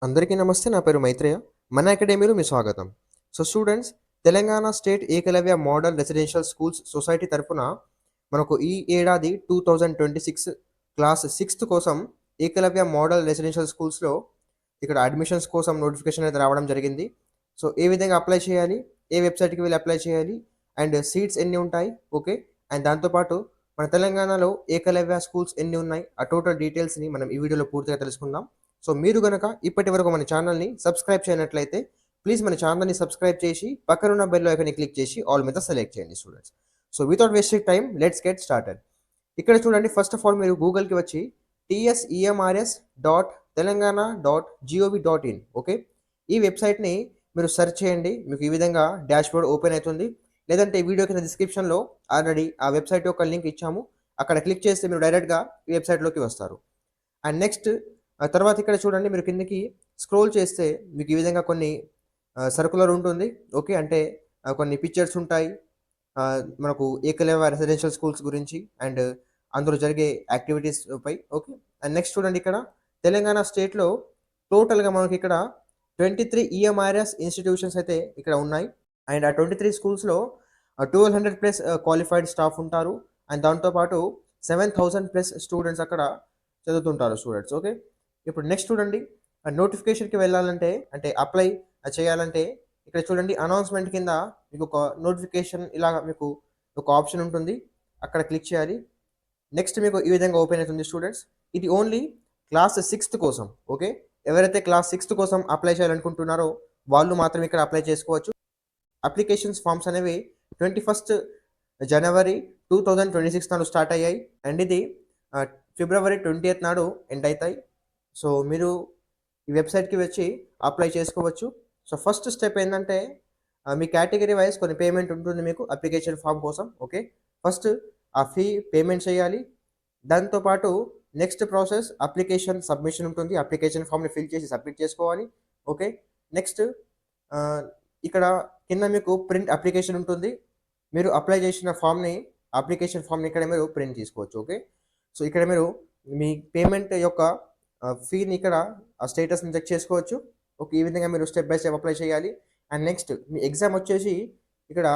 అందరికీ నమస్తే. నా పేరు మైత్రేయ. మన అకాడమీలో మీ స్వాగతం. So students, Telangana state Eklavya model residential schools society తరపున మనకు ఈ ఏడాది 2026 క్లాస్ 6థ్ కోసం ఏకలవ్య మోడల్ రెసిడెన్షియల్ స్కూల్స్‌లో ఇక్కడ అడ్మిషన్స్ కోసం నోటిఫికేషన్ అయితే రావడం జరిగింది. సో ఏ విధంగా అప్లై చేయాలి? ఏ వెబ్‌సైట్‌కి వెళ్లి అప్లై చేయాలి? అండ్ సీట్స్ ఎన్ని ఉంటాయి? ఓకే. అండ్ దాంతో పాటు మన తెలంగాణలో ఏకలవ్య స్కూల్స్ ఎన్ని ఉన్నాయి? ఆ టోటల్ డీటెయిల్స్‌ని మనం ఈ వీడియోలో పూర్తిగా తెలుసుకుందాం. సో మీరు గనక ఇప్పటివరకు మన ఛానల్‌ని సబ్స్క్రైబ్ చేయనట్లయితే ప్లీజ్ మన ఛానల్‌ని సబ్స్క్రైబ్ చేసి పక్కనున్న బెల్ ఐకాన్‌ని క్లిక్ చేసి ఆల్ మీద సెలెక్ట్ చేయండి students. So without wasting time let's get started. ఇక్కడ చూడండి, ఫస్ట్ ఆఫ్ ఆల్ మీరు గూగుల్‌కి వచ్చి tsEMRS.telangana.gov.in ఓకే. ఈ వెబ్‌సైట్‌ని మీరు సెర్చ్ చేయండి. మీకు ఈ విధంగా డాష్‌బోర్డ్ ఓపెన్ అవుతుంది. లేదంటే ఈ వీడియో కింద డిస్క్రిప్షన్‌లో ఆల్రెడీ ఆ వెబ్‌సైట్ యొక్క లింక్ ఇచ్చాము. అక్కడ క్లిక్ చేస్తే మీరు డైరెక్ట్‌గా ఈ వెబ్‌సైట్‌లోకి వస్తారు. అండ్ నెక్స్ట్ తర్వాత ఇక్కడ చూడండి, మీరు కిందకి స్క్రోల్ చేస్తే మీకు ఈ విధంగా కొన్ని సర్కులర్ ఉంటుంది. ఓకే. అంటే కొన్ని పిక్చర్స్ ఉంటాయి. మనకు ఏకలవ్య రెసిడెన్షియల్ స్కూల్స్ గురించి అండ్ అందులో జరిగే యాక్టివిటీస్ పై. ఓకే. అండ్ నెక్స్ట్ చూడండి, ఇక్కడ తెలంగాణ స్టేట్‌లో టోటల్‌గా మనకి ఇక్కడ 23 ఈఎంఆర్ఎస్ ఇన్‌స్టిట్యూషన్స్ అయితే ఇక్కడ ఉన్నాయి. అండ్ ఆ 23 స్కూల్స్‌లో 1200 ప్లస్ క్వాలిఫైడ్ స్టాఫ్ ఉంటారు. అండ్ దాంతో పాటు 7000 ప్లస్ స్టూడెంట్స్ అక్కడ చదువుతుంటారు స్టూడెంట్స్. ఓకే. ఇప్పుడు నెక్స్ట్ చూడండి, నోటిఫికేషన్‌కి వెళ్ళాలంటే అంటే అప్లై చేయాలంటే ఇక్కడ చూడండి, అనౌన్స్‌మెంట్ కింద మీకు ఒక నోటిఫికేషన్ ఇలాగ మీకు ఒక ఆప్షన్ ఉంటుంది. అక్కడ క్లిక్ చేయాలి. నెక్స్ట్ మీకు ఈ విధంగా ఓపెన్ అవుతుంది స్టూడెంట్స్. ఇది ఓన్లీ క్లాస్ 6థ్ కోసం. ఓకే. ఎవరైతే క్లాస్ 6థ్ కోసం అప్లై చేయాలనుకుంటున్నారో వాళ్ళు మాత్రం ఇక్కడ అప్లై చేసుకోవచ్చు. అప్లికేషన్స్ ఫార్మ్స్ అనేవి 21 జనవరి 2026 నాడు స్టార్ట్ అయ్యాయి. అండ్ ఇది ఫిబ్రవరి 20th నాడు ఎండ్ అవుతాయి. సో మీరు ఈ వెబ్‌సైట్‌కి వచ్చి అప్లై చేసుకోవచ్చు. సో ఫస్ట్ స్టెప్ ఏందంటే మీ కేటగిరీ వైస్ కొన్ని పేమెంట్ ఉంటుంది మీకు అప్లికేషన్ ఫార్మ్ కోసం. ఓకే. ఫస్ట్ ఆ ఫీ పేమెంట్ చేయాలి. దాంతో పాటు నెక్స్ట్ ప్రాసెస్ అప్లికేషన్ సబ్మిషన్ ఉంటుంది. అప్లికేషన్ ఫార్మ్‌ని ఫిల్ చేసి సబ్మిట్ చేసుకోవాలి. ఓకే. నెక్స్ట్ ఆహ్, ఇక్కడ కింద మీకు ప్రింట్ అప్లికేషన్ ఉంటుంది. మీరు అప్లై చేసిన అప్లికేషన్ ఫార్మ్‌ని ఇక్కడ మీరు ప్రింట్ తీసుకోవచ్చు. ఓకే. సో ఇక్కడ మీరు మీ పేమెంట్ యొక్క ఫీని ఇక్కడ ఆ స్టేటస్‌ని చెక్ చేసుకోవచ్చు. ఓకే. ఈ విధంగా మీరు స్టెప్ బై స్టెప్ అప్లై చేయాలి. అండ్ నెక్స్ట్ మీ ఎగ్జామ్ వచ్చేసి ఇక్కడ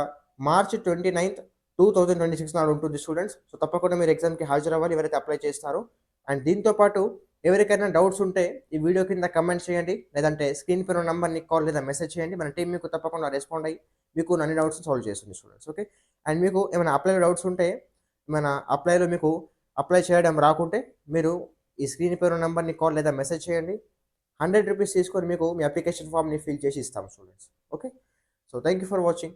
మార్చ్ 29th 2026 నాడు ఉంటుంది స్టూడెంట్స్. సో తప్పకుండా మీరు ఎగ్జామ్‌కి హాజరవ్వాలి ఎవరైతే అప్లై చేస్తారో. అండ్ దీంతో పాటు ఎవరికైనా డౌట్స్ ఉంటే ఈ వీడియో కింద కామెంట్ చేయండి. లేదంటే స్క్రీన్ పైన ఉన్న నంబర్‌ని కాల్ లేదా మెసేజ్ చేయండి. మన టీమ్ మీకు తప్పకుండా రెస్పాండ్ అయ్యి మీకు అన్ని డౌట్స్‌ని సాల్వ్ చేస్తుంది స్టూడెంట్స్. ఓకే. అండ్ మీకు ఏమైనా అప్లైలో డౌట్స్ ఉంటే మన అప్లైలో మీకు అప్లై చేయడం రాకుంటే మీరు ఈ స్క్రీన్ పైన ఉన్న నంబర్‌ని కాల్ లేదా మెసేజ్ చేయండి. రూ. 100 తీసుకొని మీకు మీ అప్లికేషన్ ఫార్మ్‌ని ఫిల్ చేసి ఇస్తాం students. Okay. So thank you for watching.